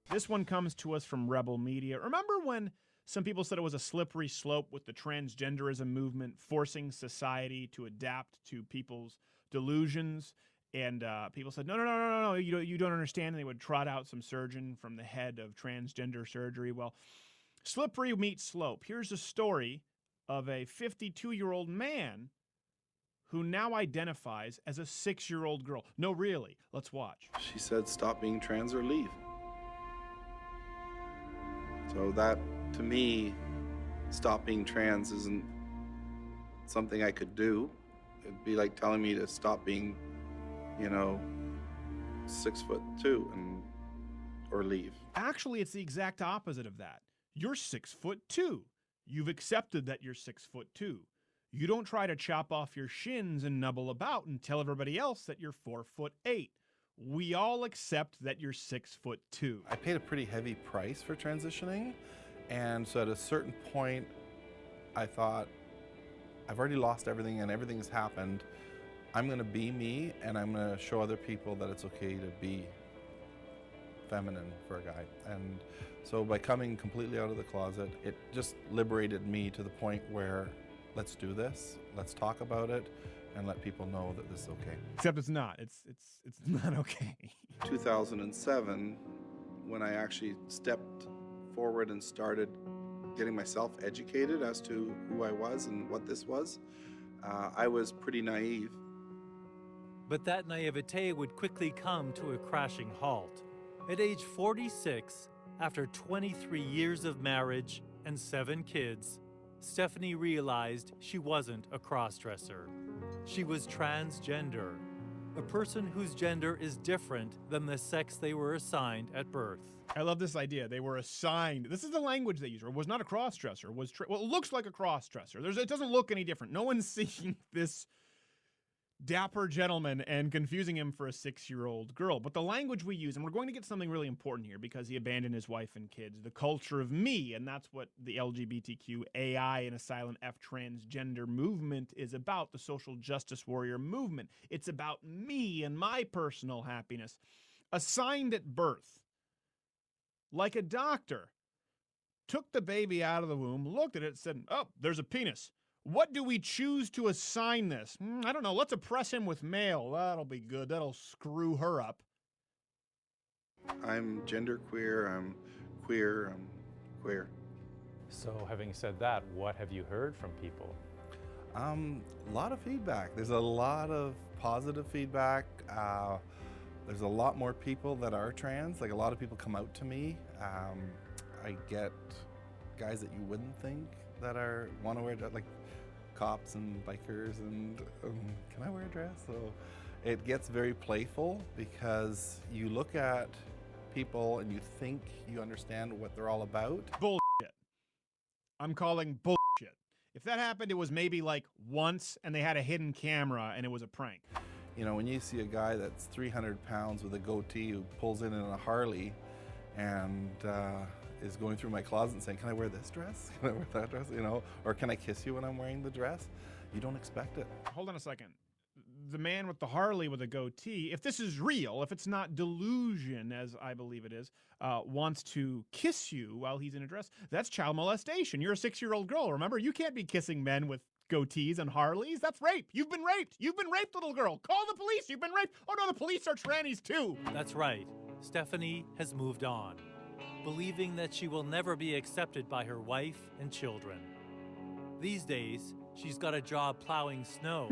This one comes to us from Rebel Media. Remember when some people said it was a slippery slope with the transgenderism movement forcing society to adapt to people's delusions? And people said, no, you don't understand. And they would trot out some surgeon from the head of transgender surgery. Well, slippery meets slope. Here's a story of a 52-year-old man who now identifies as a 6-year-old girl. No, really. Let's watch. She said, stop being trans or leave. So that, to me, stop being trans isn't something I could do. It'd be like telling me to stop being, 6'2" or leave. Actually, it's the exact opposite of that. You're 6'2". You've accepted that you're 6'2". You don't try to chop off your shins and nubble about and tell everybody else that you're 4'8". We all accept that you're 6'2". I paid a pretty heavy price for transitioning, and so at a certain point, I thought, I've already lost everything and everything's happened. I'm gonna be me, and I'm gonna show other people that it's okay to be feminine for a guy. And so by coming completely out of the closet, it just liberated me to the point where let's do this, let's talk about it, and let people know that this is okay. Except it's not. It's not okay. 2007, when I actually stepped forward and started getting myself educated as to who I was and what this was, I was pretty naive. But that naivete would quickly come to a crashing halt. At age 46, after 23 years of marriage and 7 kids, Stephanie realized she wasn't a crossdresser. She was transgender, a person whose gender is different than the sex they were assigned at birth. I love this idea. They were assigned. This is the language they use. Or was not a crossdresser. Well, it looks like a crossdresser. It doesn't look any different. No one's seeing this dapper gentleman and confusing him for a 6-year-old girl. But the language we use, and we're going to get something really important here because he abandoned his wife and kids, the culture of me, and that's what the LGBTQ AI and Asylum F transgender movement is about, the social justice warrior movement. It's about me and my personal happiness. Assigned at birth, like a doctor, took the baby out of the womb, looked at it, said, oh, there's a penis. What do we choose to assign this? I don't know. Let's oppress him with male. That'll be good. That'll screw her up. I'm genderqueer, I'm queer. So having said that, what have you heard from people? A lot of feedback. There's a lot of positive feedback. There's a lot more people that are trans. Like, a lot of people come out to me. I get guys that you wouldn't think that want to wear, like cops and bikers, and can I wear a dress? So it gets very playful because you look at people and you think you understand what they're all about. Bullshit. I'm calling bullshit. If that happened, it was maybe like once and they had a hidden camera and it was a prank. You know, when you see a guy that's 300 pounds with a goatee who pulls in a Harley and is going through my closet and saying, can I wear this dress? Can I wear that dress? You know, or can I kiss you when I'm wearing the dress? You don't expect it. Hold on a second. The man with the Harley with a goatee, if this is real, if it's not delusion, as I believe it is, wants to kiss you while he's in a dress, that's child molestation. You're a 6-year-old girl. Remember, you can't be kissing men with goatees and Harleys. That's rape. You've been raped. You've been raped, little girl. Call the police. You've been raped. Oh, no, the police are trannies too. That's right. Stephanie has moved on, believing that she will never be accepted by her wife and children. These days, she's got a job plowing snow.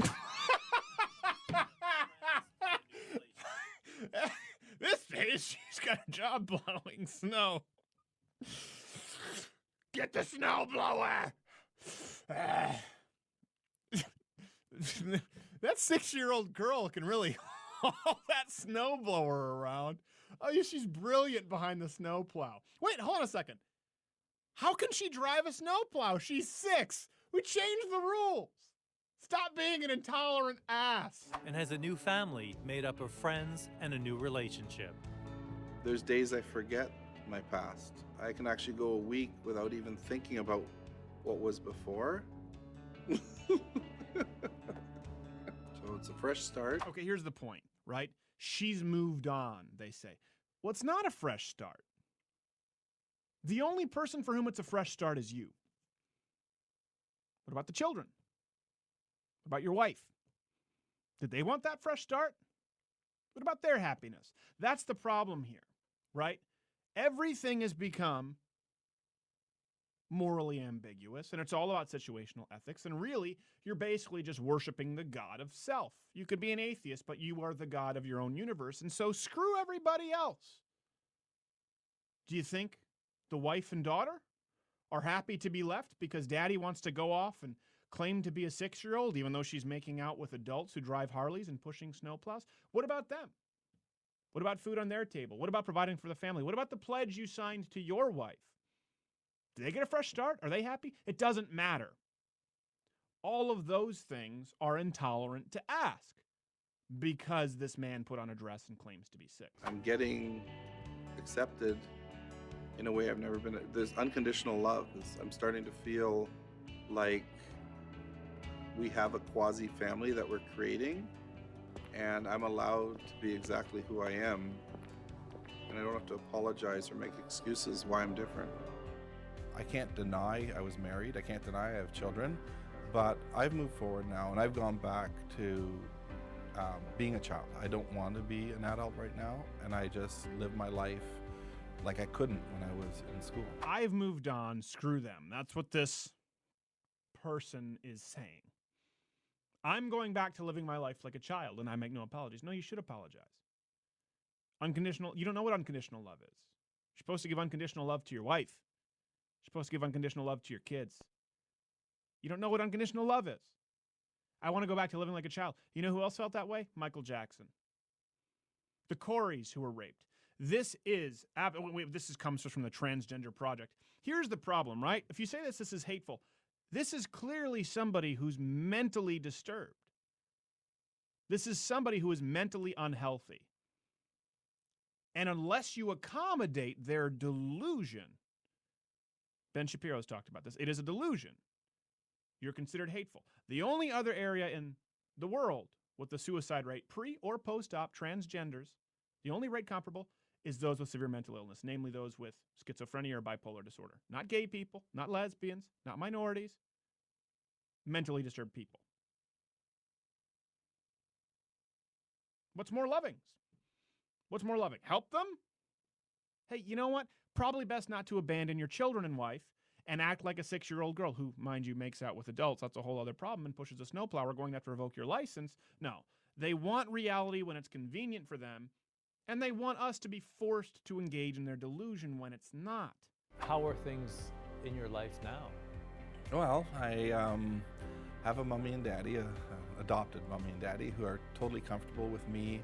This days, she's got a job plowing snow. Get the snow blower! That 6-year-old girl can really haul that snow blower around. Oh, yeah, she's brilliant behind the snowplow. Wait, hold on a second. How can she drive a snowplow? She's 6. We changed the rules. Stop being an intolerant ass. And has a new family made up of friends and a new relationship. There's days I forget my past. I can actually go a week without even thinking about what was before. So it's a fresh start. Okay, here's the point, right? She's moved on, they say. Well, it's not a fresh start. The only person for whom it's a fresh start is you. What about the children? What about your wife? Did they want that fresh start? What about their happiness? That's the problem here, right? Everything has become morally ambiguous, and it's all about situational ethics. And really, you're basically just worshiping the god of self. You could be an atheist, but you are the god of your own universe, and so screw everybody else. Do you think the wife and daughter are happy to be left because daddy wants to go off and claim to be a 6-year-old, even though she's making out with adults who drive Harleys and pushing snowplows? What about them? What about food on their table? What about providing for the family? What about the pledge you signed to your wife? Do they get a fresh start? Are they happy? It doesn't matter. All of those things are intolerant to ask because this man put on a dress and claims to be 6. I'm getting accepted in a way I've never been. There's unconditional love. I'm starting to feel like we have a quasi-family that we're creating, and I'm allowed to be exactly who I am, and I don't have to apologize or make excuses why I'm different. I can't deny I was married. I can't deny I have children, but I've moved forward now, and I've gone back to being a child. I don't want to be an adult right now, and I just live my life like I couldn't when I was in school. I've moved on. Screw them. That's what this person is saying. I'm going back to living my life like a child, and I make no apologies. No, you should apologize. Unconditional. You don't know what unconditional love is. You're supposed to give unconditional love to your wife. You're supposed to give unconditional love to your kids. You don't know what unconditional love is. I want to go back to living like a child. You know who else felt that way? Michael Jackson. The Coreys who were raped. This comes from the Transgender Project. Here's the problem, right? If you say this is hateful. This is clearly somebody who's mentally disturbed. This is somebody who is mentally unhealthy. And unless you accommodate their delusion, Ben Shapiro's talked about this, it is a delusion. You're considered hateful. The only other area in the world with the suicide rate, pre or post-op transgenders, the only rate comparable is those with severe mental illness, namely those with schizophrenia or bipolar disorder. Not gay people, not lesbians, not minorities, mentally disturbed people. What's more loving? What's more loving? Help them? Hey, you know what? Probably best not to abandon your children and wife and act like a 6-year-old girl who, mind you, makes out with adults. That's a whole other problem and pushes a snowplow. We're going to have to revoke your license. No. They want reality when it's convenient for them, and they want us to be forced to engage in their delusion when it's not. How are things in your life now? Well, I have a mommy and daddy, a adopted mommy and daddy, who are totally comfortable with me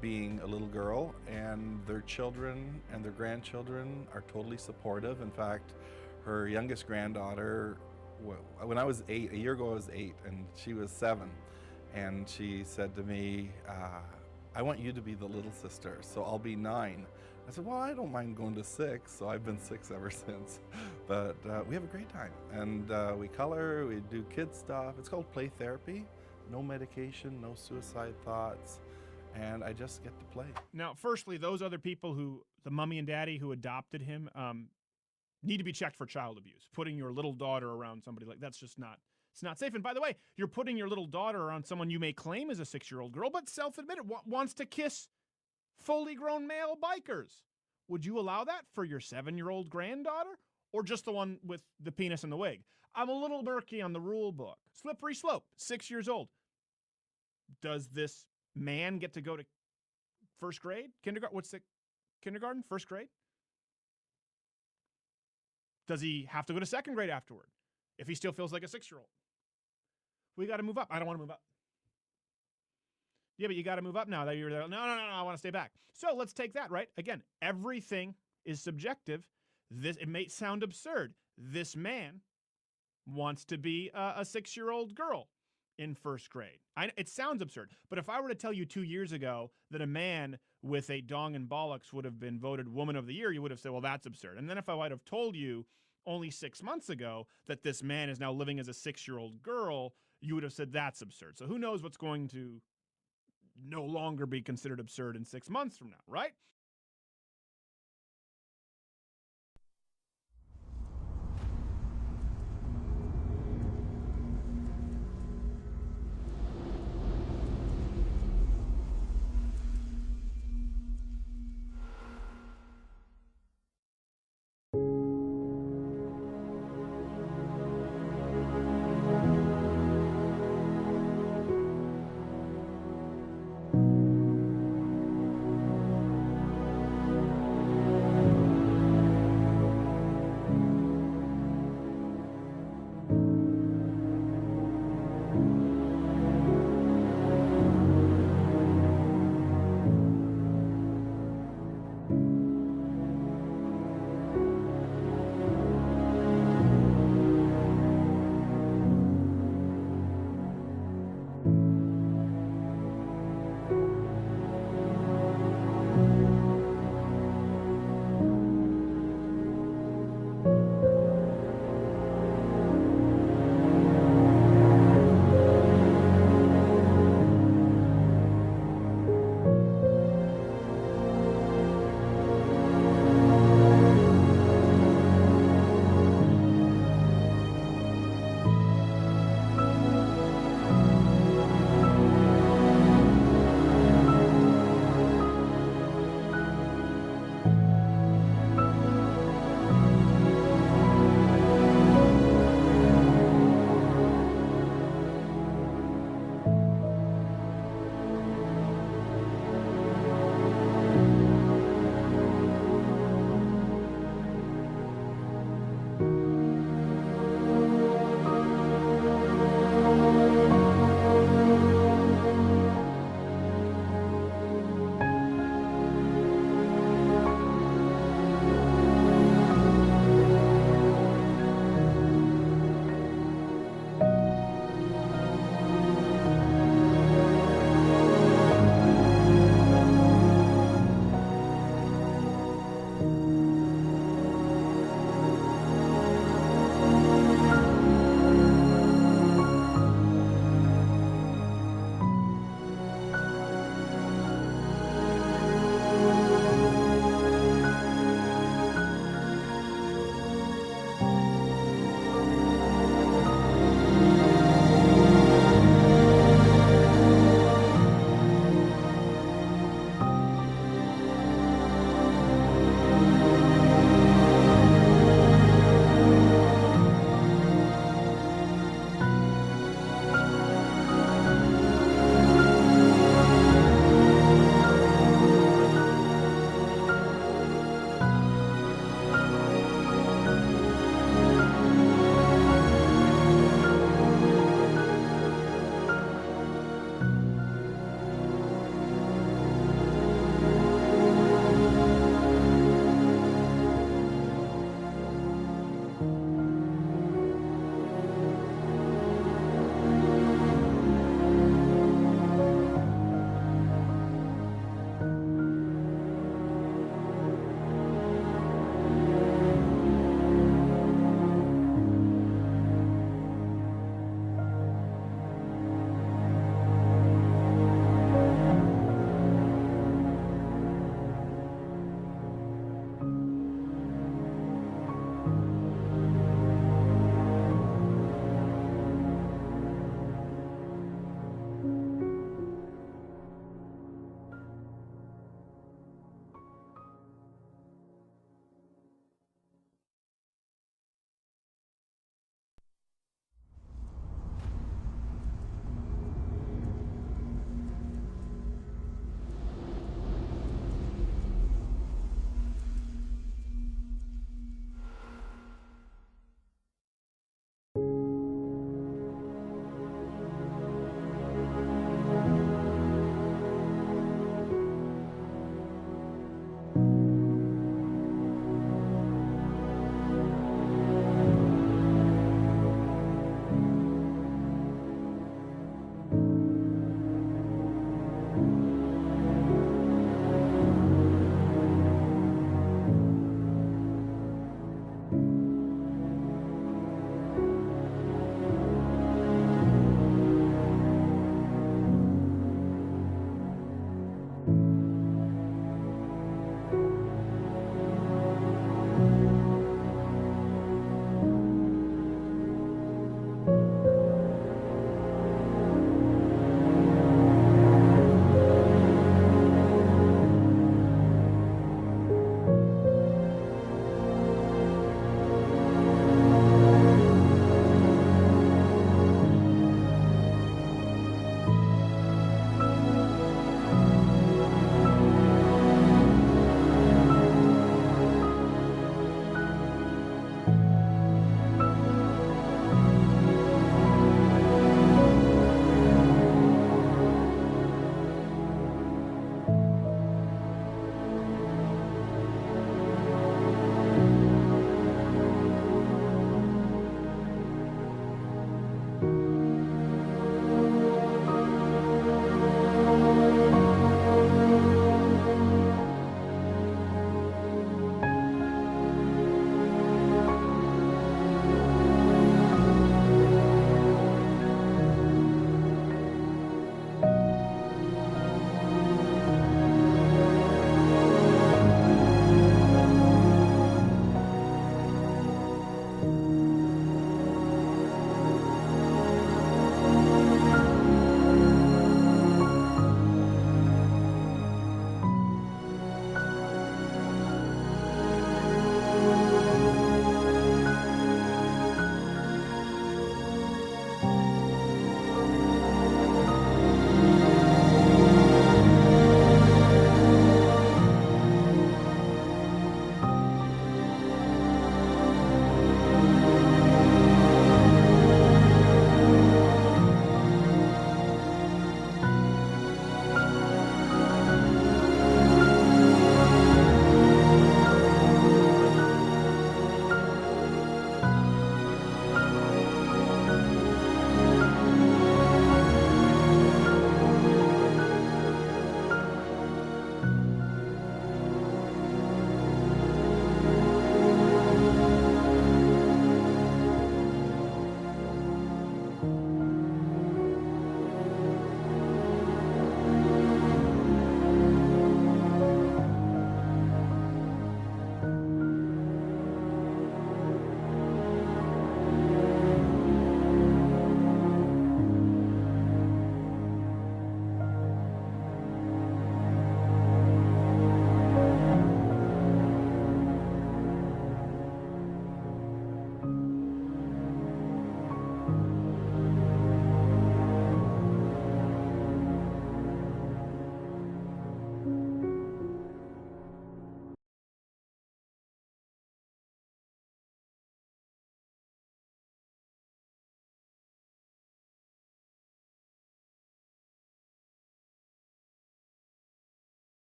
being a little girl, and their children and their grandchildren are totally supportive. In fact, her youngest granddaughter, when I was 8, a year ago I was 8, and she was 7, and she said to me, I want you to be the little sister, so I'll be 9. I said, well, I don't mind going to 6, so I've been 6 ever since. But we have a great time, and we color, we do kids stuff. It's called play therapy. No medication, no suicide thoughts, and I just get to play. Now, firstly, those other people who, the mommy and daddy who adopted him, need to be checked for child abuse. Putting your little daughter around somebody like that's just not, it's not safe. And by the way, you're putting your little daughter around someone you may claim is a 6-year-old girl, but self-admitted wants to kiss fully grown male bikers. Would you allow that for your 7-year-old granddaughter, or just the one with the penis and the wig? I'm a little murky on the rule book. Slippery slope, 6 years old. Does this man get to go to first grade? Kindergarten? What's the kindergarten? First grade? Does he have to go to second grade afterward if he still feels like a 6-year-old? We got to move up. I don't want to move up. Yeah, but you got to move up now that you're there. No, I want to stay back. So let's take that, right? Again, everything is subjective. It may sound absurd. This man wants to be a 6-year-old girl in first grade. It sounds absurd, but if I were to tell you 2 years ago that a man with a dong and bollocks would have been voted Woman of the Year, you would have said, well, that's absurd. And then if I might have told you only 6 months ago that this man is now living as a 6-year-old girl, you would have said that's absurd. So who knows what's going to no longer be considered absurd in 6 months from now, right?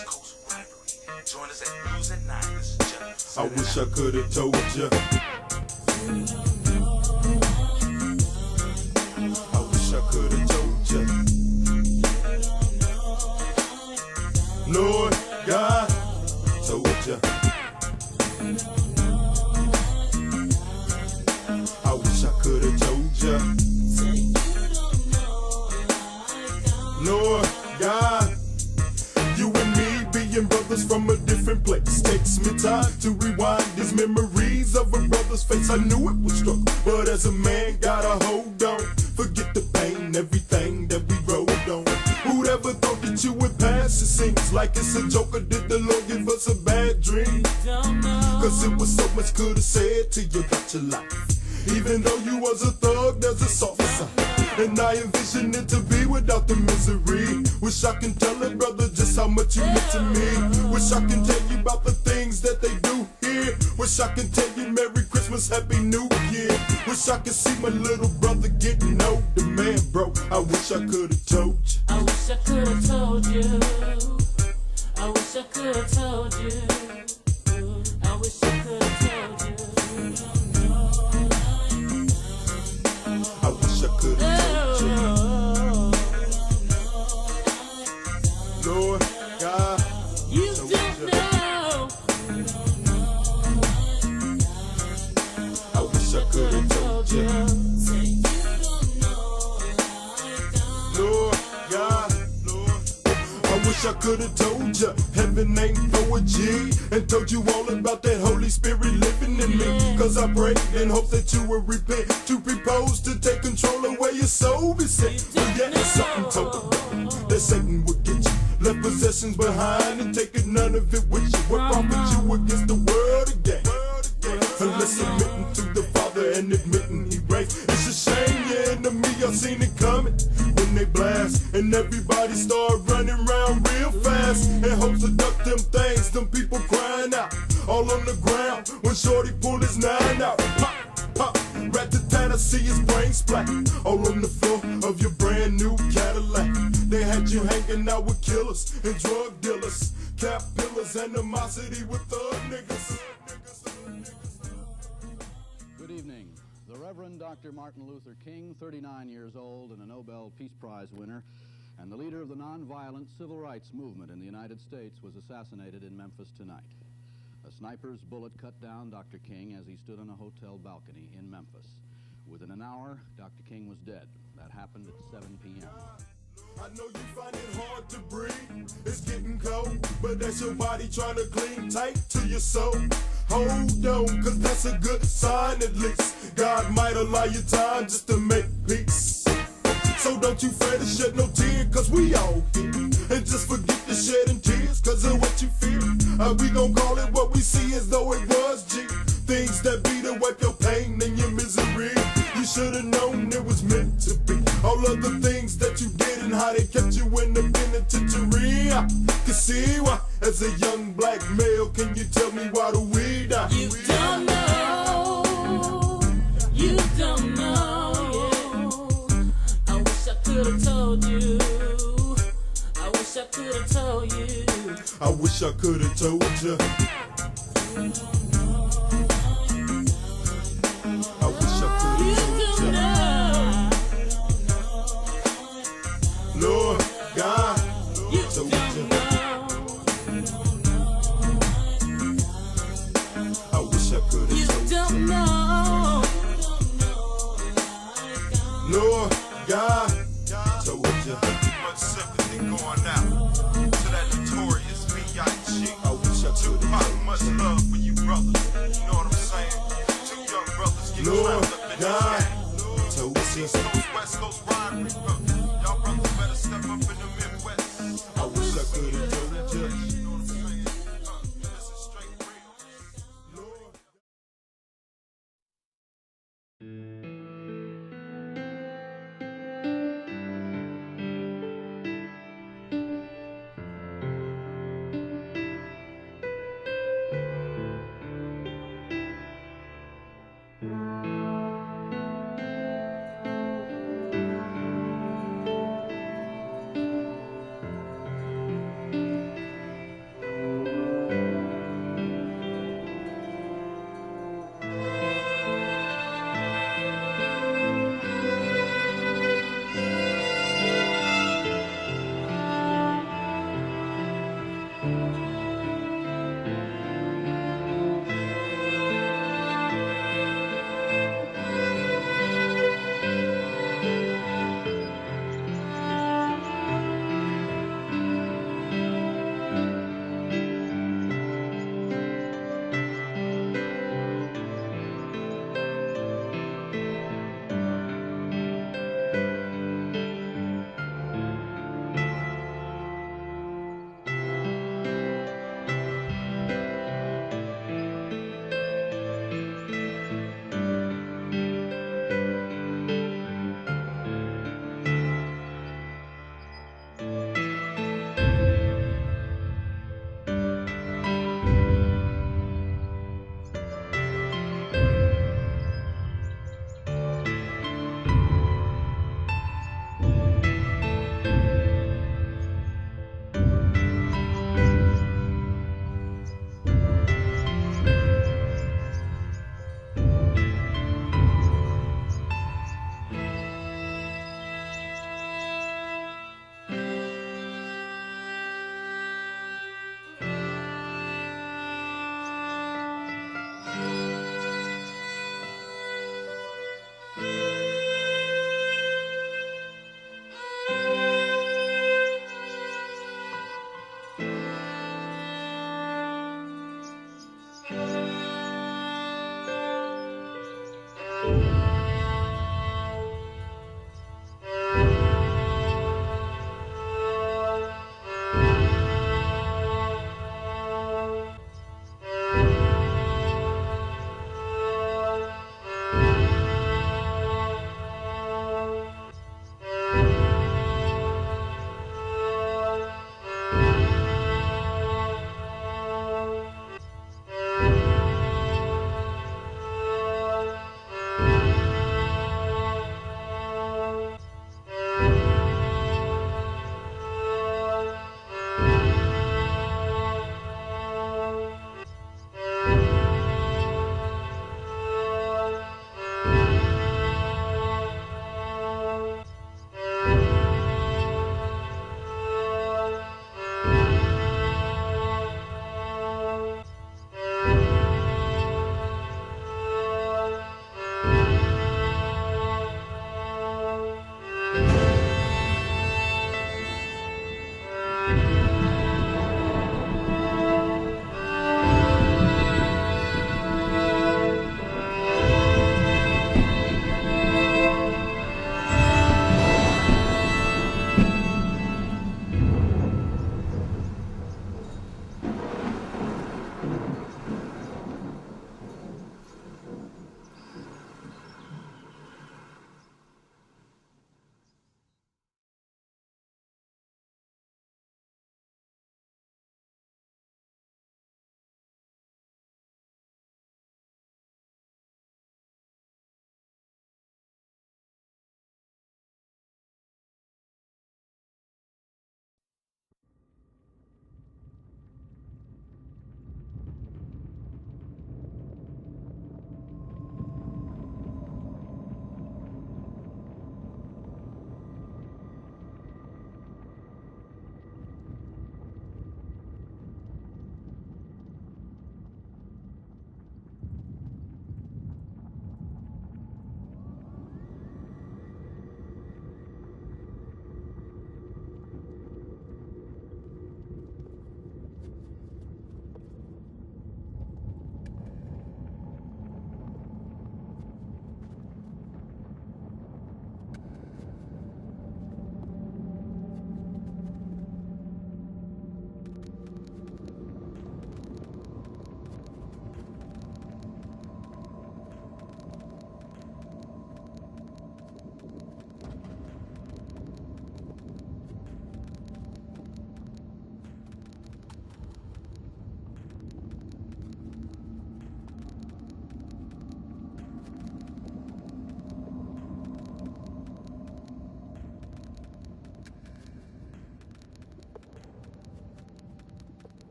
West Coast rivalry. Join us at News at 9. This is Jeff. I wish I could have told you. I wish I could have told you. Lord God told you. I wish I could have told you. Lord God, you and me being brothers from a different place takes me time to rewind these memories of a brother's face. I knew it was struggle, but as a man, gotta hold on. Forget the pain, everything that we rode on. Who'd ever thought that you would pass? It seems like it's a joke, or did the Lord give us a bad dream? Cause it was so much could have said to you about your life. Even though you was a thug, there's a soft side. And I envision it to be without the misery. Wish I can tell it, brother, just how much you meant to me. Wish I can tell you about the things that they do here. Wish I can tell you Merry Christmas, Happy New Year. Wish I could see my little brother getting older, man, bro. I wish I could have told you. I wish I could have told you. I wish I could have told you. I wish I could have told you. I wish I could have told you. Lord God, You told don't you. know. I wish I could have told you. Lord God, Lord, I wish I could have told you heaven ain't for a G, and told you all about that Holy Spirit living in me. Cause I prayed in hopes that you would repent, to propose to take control of where your soul be set. But yeah, something told me that Satan would get you, left possessions behind and taking none of it with you. What profit you against the world again? Unless submitting to the Father and admitting he reigns. It's a shame your enemy, y'all seen it coming when they blast, and everybody start running around real fast in hopes to duck them things. Them people crying out all on the ground when Shorty pulled his 9 out. Pop, pop, rat-a-tat, I see his brain splat all on the floor of your brand new Cadillac. They had you hanging out with killers and drug dealers, cap pillars, animosity with thug niggas. Good evening. The Reverend Dr. Martin Luther King, 39 years old and a Nobel Peace Prize winner, and the leader of the nonviolent civil rights movement in the United States, was assassinated in Memphis tonight. A sniper's bullet cut down Dr. King as he stood on a hotel balcony in Memphis. Within an hour, Dr. King was dead. That happened at 7 p.m. I know you find it hard to breathe, it's getting cold, but that's your body trying to cling tight to your soul. Hold on, cause that's a good sign at least. God might allow you time just to make peace. So don't you fret and shed no tear, cause we all here. And just forget the shedding tears, cause of what you feel. We gon' call it what we see as though it was, G. Things that be to wipe your pain and your misery. You should've known it was meant to be. All of the things that you did and how they kept you in the penitentiary. I can see why, as a young black male, can you tell me why do we die? You don't know. You don't know. I wish I could have told you. I wish I could have told you. I wish I could have told you. I wish I could You have told don't you. know. Lord God, You told don't you. know. I wish I could You have told don't you. know. Lord God, told you. Much sympathy going out to that notorious B.I.G. I wish I could have Tupac, much love for you brothers. You know what I'm saying? Two young brothers get Lord trapped up in God, this told gang. you. East Coast, West Coast rivalry. Y'all brothers better step up in the Midwest. I wish I could have told you. You know what I'm saying? This is straight real. Lord.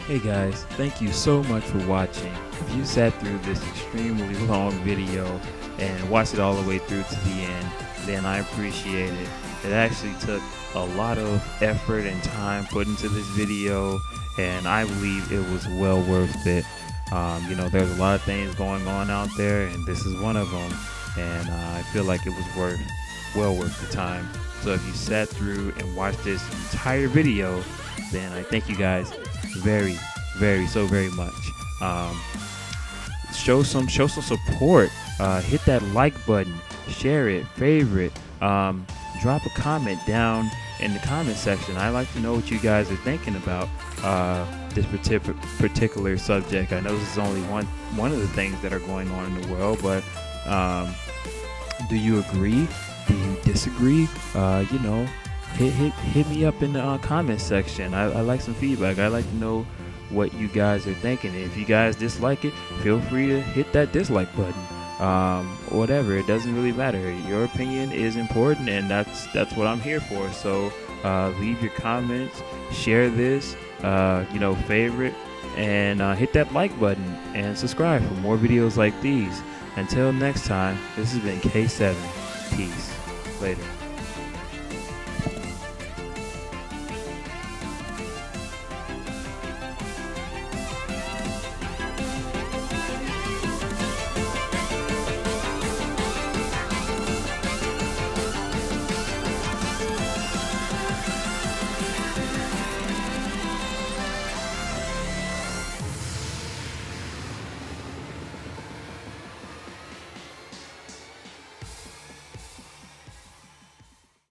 Hey guys, thank you so much for watching. If you sat through this extremely long video and watched it all the way through to the end, then I appreciate it. It actually took a lot of effort and time put into this video, and I believe it was well worth it. You know, there's a lot of things going on out there, and this is one of them, and I feel like it was well worth the time. So if you sat through and watched this entire video, then I thank you guys very much. Show some support. Hit that like button, share it, favorite, drop a comment down in the comment section. I like to know what you guys are thinking about this particular subject. I know this is only one of the things that are going on in the world, but do you agree? Do you disagree? You know, hit me up in the comment section. I like some feedback. I like to know what you guys are thinking. If you guys dislike it, feel free to hit that dislike button. Whatever, it doesn't really matter. Your opinion is important, and that's what I'm here for. So leave your comments, share this, you know, favorite, and hit that like button and subscribe for more videos like these. Until next time, this has been K7. Peace. Later.